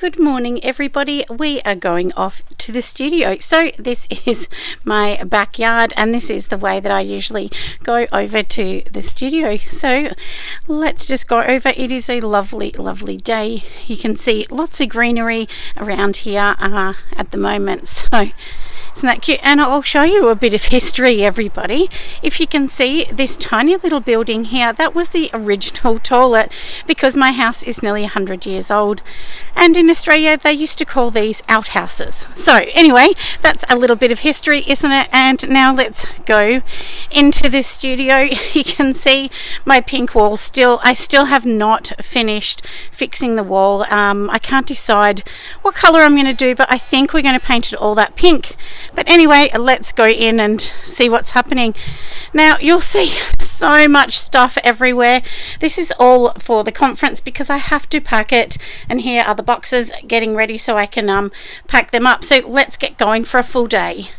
Good morning, everybody. We are going off to the studio. So this is my backyard, and this is the way that I usually go over to the studio. So let's just go over. It is a lovely, lovely day. You can see lots of greenery around here at the moment. So isn't that cute? And I'll show you a bit of history, everybody. If you can see this tiny little building here, that was the original toilet, because my house is nearly 100 years old. And in Australia, they used to call these outhouses. So anyway, that's a little bit of history, isn't it? And now let's go into the studio. You can see my pink wall still. I still have not finished fixing the wall. I can't decide what color I'm going to do, but I think we're going to paint it all that pink. But anyway, let's go in and see what's happening. Now, you'll see so much stuff everywhere. This is all for the conference because I have to pack it, and here are the boxes getting ready so I can pack them up. So let's get going for a full day.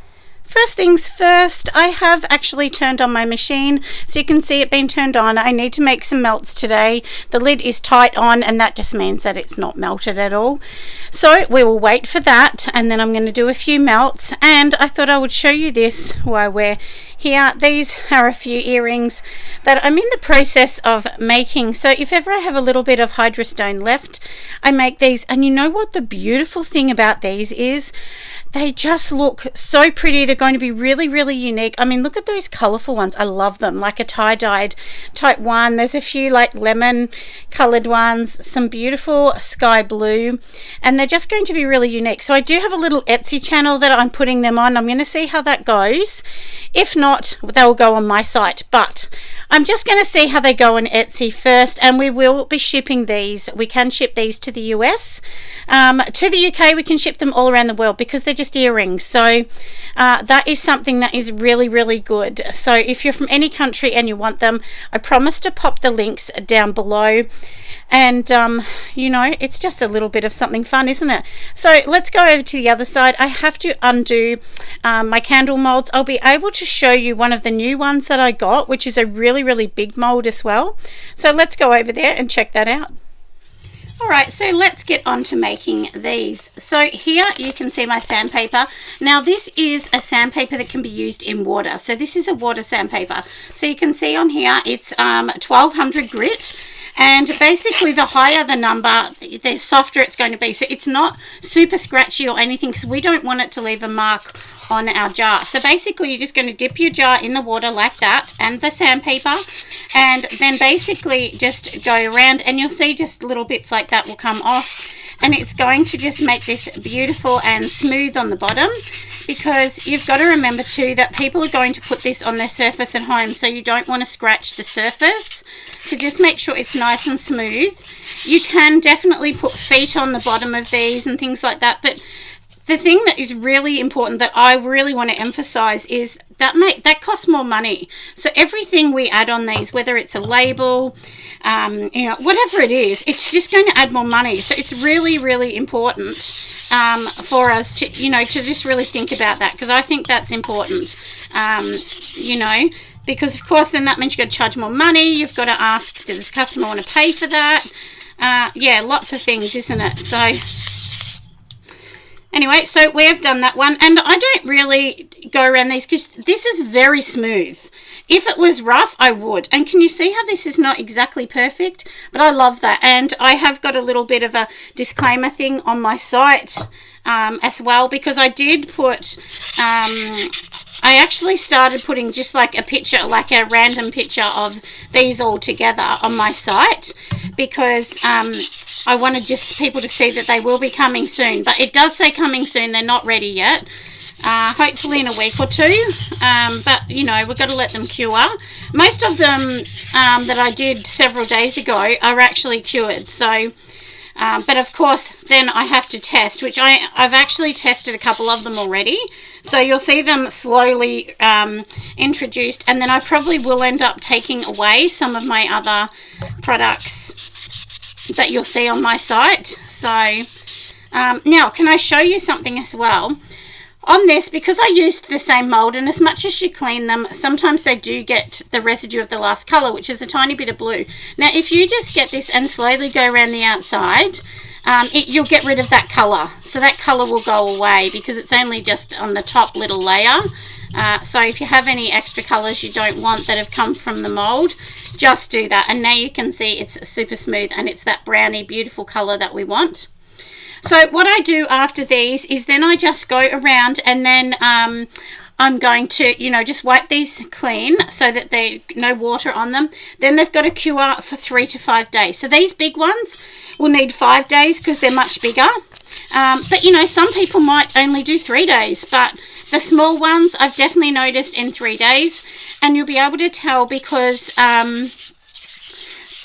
First things first, I have actually turned on my machine, so you can see it being turned on. I need to make some melts today. The lid is tight on, and that just means that it's not melted at all. So we will wait for that, and then I'm going to do a few melts. And I thought I would show you this while we're here. These are a few earrings that I'm in the process of making. So if ever I have a little bit of hydrostone left, I make these. And you know what the beautiful thing about these is? They just look so pretty. They're going to be really, really unique. I mean, look at those colourful ones. I love them, like a tie-dyed type one. There's a few like lemon coloured ones, some beautiful sky blue, and they're just going to be really unique. So I do have a little Etsy channel that I'm putting them on. I'm going to see how that goes. If not, they'll go on my site, but I'm just going to see how they go on Etsy first, and we will be shipping these. We can ship these to the US. To the UK, we can ship them all around the world because they're just earrings. So that is something that is really, really good. So if you're from any country and you want them, I promise to pop the links down below. And you know, it's just a little bit of something fun, isn't it? So let's go over to the other side. I have to undo my candle molds. I'll be able to show you one of the new ones that I got, which is a really, really big mold as well. So let's go over there and check that out. Alright, so let's get on to making these. So here you can see my sandpaper. Now this is a sandpaper that can be used in water. So this is a water sandpaper. So you can see on here it's 1200 grit. And basically the higher the number, the softer it's going to be. So it's not super scratchy or anything because we don't want it to leave a mark on our jar. So basically you're just going to dip your jar in the water like that and the sandpaper, and then basically just go around, and you'll see just little bits like that will come off, and it's going to just make this beautiful and smooth on the bottom, because you've got to remember too that people are going to put this on their surface at home, so you don't want to scratch the surface. So just make sure it's nice and smooth. You can definitely put feet on the bottom of these and things like that, but the thing that is really important that I really want to emphasize is that that costs more money. So everything we add on these, whether it's a label, you know, whatever it is, it's just going to add more money. So it's really, really important for us to, you know, to just really think about that, because I think that's important, you know, because of course then that means you've got to charge more money. You've got to ask, does this customer want to pay for that? Yeah, lots of things, isn't it? So anyway, so we have done that one, and I don't really go around these because this is very smooth. If it was rough, I would. And can you see how this is not exactly perfect? But I love that. And I have got a little bit of a disclaimer thing on my site as well, because I did put, I actually started putting just like a picture, like a random picture of these all together on my site, because I wanted just people to see that they will be coming soon. But it does say coming soon. They're not ready yet. Hopefully in a week or two. But, you know, we've got to let them cure. Most of them that I did several days ago are actually cured. So, but of course, then I have to test, which I've actually tested a couple of them already. So you'll see them slowly introduced, and then I probably will end up taking away some of my other products that you'll see on my site. So now, can I show you something as well? On this, because I used the same mold, and as much as you clean them, sometimes they do get the residue of the last color, which is a tiny bit of blue. Now if you just get this and slowly go around the outside, you'll get rid of that colour. So that colour will go away because it's only just on the top little layer. So if you have any extra colours you don't want that have come from the mould, just do that. And now you can see it's super smooth and it's that browny beautiful colour that we want. So what I do after these is then I just go around and then I'm going to, just wipe these clean so that there's no water on them. Then they've got to cure for 3 to 5 days. So these big ones will need 5 days because they're much bigger. But, some people might only do 3 days. But the small ones I've definitely noticed in 3 days. And you'll be able to tell because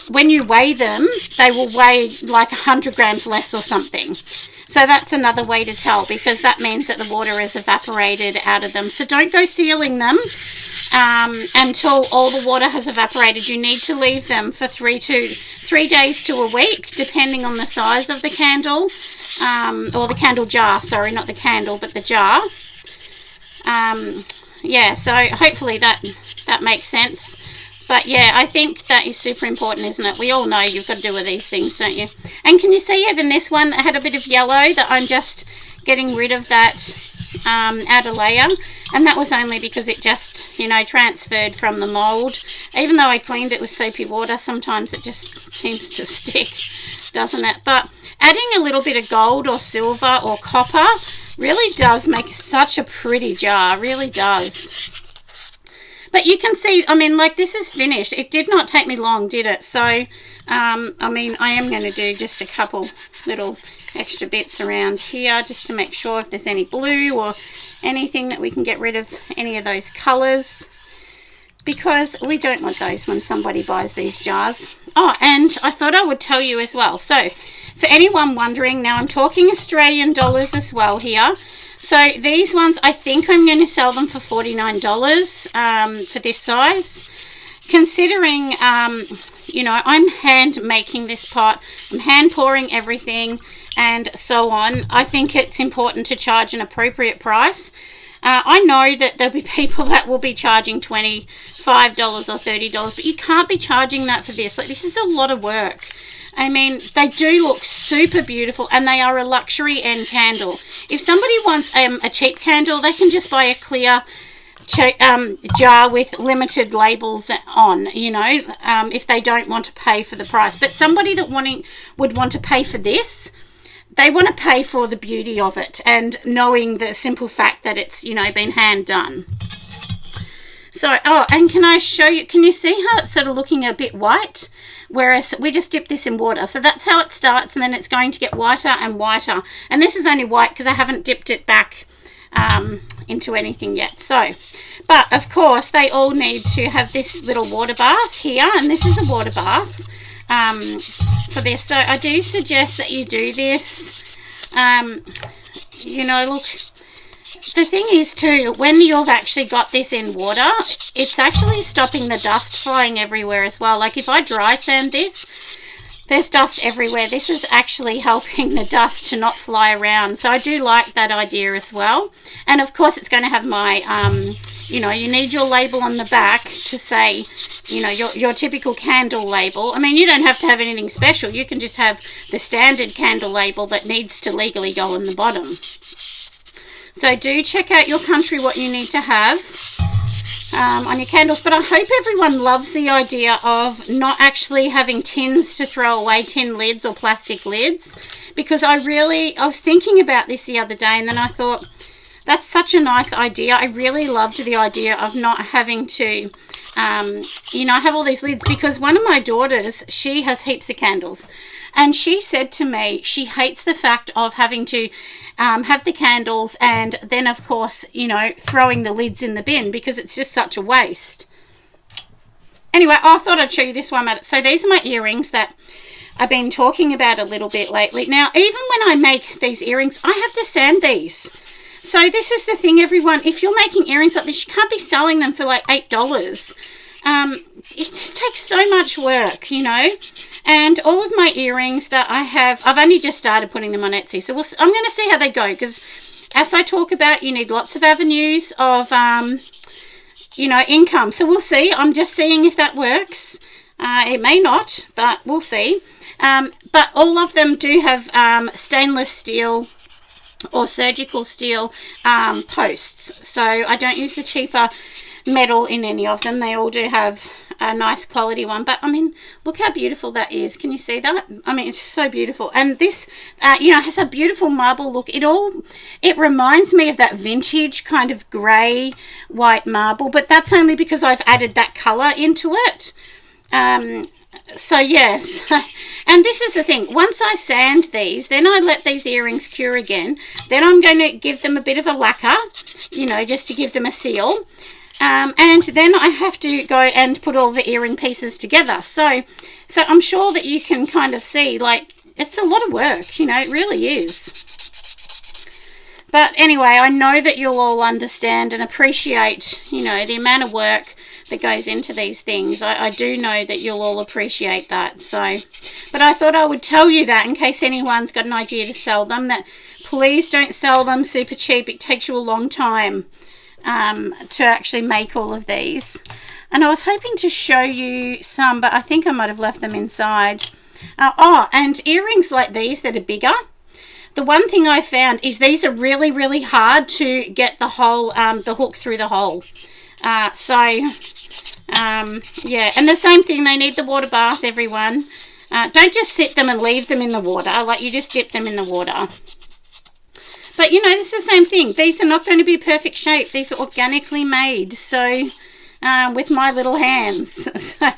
when you weigh them, they will weigh like 100 grams less or something. So that's another way to tell because that means that the water is evaporated out of them. So don't go sealing them until all the water has evaporated. You need to leave them for 3 days to a week, depending on the size of the candle, or the candle jar. Sorry, not the candle, but the jar. Yeah, so hopefully that makes sense. But yeah, I think that is super important, isn't it? We all know you've got to do with these things, don't you? And can you see even this one that had a bit of yellow that I'm just getting rid of that outer layer? And that was only because it just, transferred from the mould. Even though I cleaned it with soapy water, sometimes it just seems to stick, doesn't it? But adding a little bit of gold or silver or copper really does make such a pretty jar, really does. But you can see, this is finished. It did not take me long, did it? So, I am going to do just a couple little extra bits around here just to make sure if there's any blue or anything that we can get rid of any of those colours, because we don't want those when somebody buys these jars. Oh, and I thought I would tell you as well. So, for anyone wondering, now I'm talking Australian dollars as well here. So these ones, I think I'm going to sell them for $49 for this size. Considering, I'm hand making this pot, I'm hand pouring everything and so on, I think it's important to charge an appropriate price. I know that there'll be people that will be charging $25 or $30, but you can't be charging that for this. Like, this is a lot of work. They do look super beautiful and they are a luxury end candle. If somebody wants a cheap candle, they can just buy a clear jar with limited labels on, if they don't want to pay for the price. But somebody that would want to pay for this, they want to pay for the beauty of it and knowing the simple fact that it's, been hand done. So, and can I show you, can you see how it's sort of looking a bit white? Whereas we just dip this in water. So that's how it starts, and then it's going to get whiter and whiter. And this is only white because I haven't dipped it back into anything yet. So, but of course they all need to have this little water bath here, and this is a water bath for this. So I do suggest that you do this. Look, the thing is too, when you've actually got this in water, it's actually stopping the dust flying everywhere as well. Like if I dry sand this, there's dust everywhere. This is actually helping the dust to not fly around. So I do like that idea as well. And of course it's going to have my, you need your label on the back to say, your typical candle label. You don't have to have anything special. You can just have the standard candle label that needs to legally go on the bottom. So do check out your country what you need to have on your candles. But I hope everyone loves the idea of not actually having tins to throw away, tin lids or plastic lids. Because I was thinking about this the other day and then I thought, that's such a nice idea. I really loved the idea of not having to, have all these lids. Because one of my daughters, she has heaps of candles. And she said to me, she hates the fact of having to have the candles and then of course throwing the lids in the bin because it's just such a waste. Anyway, I thought I'd show you this one. So these are my earrings that I've been talking about a little bit lately. Now even when I make these earrings, I have to sand these. So this is the thing, everyone, if you're making earrings like this, you can't be selling them for like $8. It just takes so much work, and all of my earrings that I have, I've only just started putting them on Etsy, so I'm going to see how they go, because as I talk about, you need lots of avenues of income. So we'll see. I'm just seeing if that works. It may not, but we'll see. But all of them do have stainless steel or surgical steel posts. So I don't use the cheaper metal in any of them. They all do have a nice quality one. But I mean, look how beautiful that is. Can you see that? I mean, it's so beautiful. And this, you know, has a beautiful marble look. It reminds me of that vintage kind of grey white marble, but that's only because I've added that colour into it. So yes, and this is the thing, once I sand these, then I let these earrings cure again, then I'm going to give them a bit of a lacquer, you know, just to give them a seal, and then I have to go and put all the earring pieces together. So I'm sure that you can kind of see, like, it's a lot of work, you know, it really is. But anyway, I know that you'll all understand and appreciate, you know, the amount of work that goes into these things. I do know that you'll all appreciate that. So, but I thought I would tell you that in case anyone's got an idea to sell them, that please don't sell them super cheap. It takes you a long time to actually make all of these. And I was hoping to show you some, but I think I might have left them inside. And earrings like these that are bigger. The one thing I found is these are really, really hard to get the hole, the hook through the hole. Yeah, and the same thing, they need the water bath, everyone. Don't just sit them and leave them in the water, like you just dip them in the water. But you know, it's the same thing. These are not going to be perfect shape. These are organically made, so with my little hands. So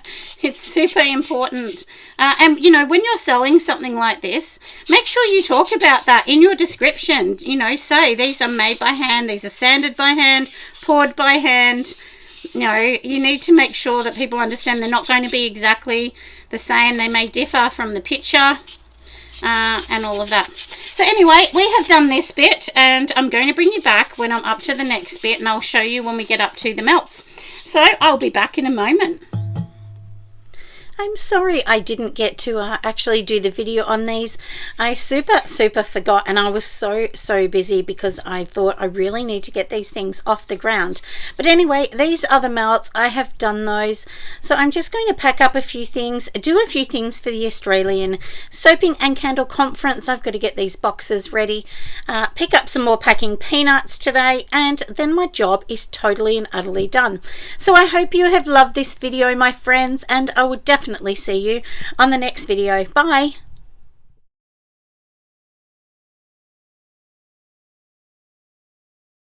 it's super important. And you know, when you're selling something like this, make sure you talk about that in your description. You know, say these are made by hand, these are sanded by hand, poured by hand. You know, you need to make sure that people understand they're not going to be exactly the same. They may differ from the picture and all of that. So anyway, we have done this bit, and I'm going to bring you back when I'm up to the next bit, and I'll show you when we get up to the melts. So I'll be back in a moment. I'm sorry I didn't get to actually do the video on these. I super forgot, and I was so busy because I thought I really need to get these things off the ground. But anyway, these are the melts. I have done those. So I'm just going to pack up a few things, do a few things for the Australian Soaping and Candle Conference. I've got to get these boxes ready, pick up some more packing peanuts today, and then my job is totally and utterly done. So I hope you have loved this video, my friends, and I would definitely see you on the next video. Bye.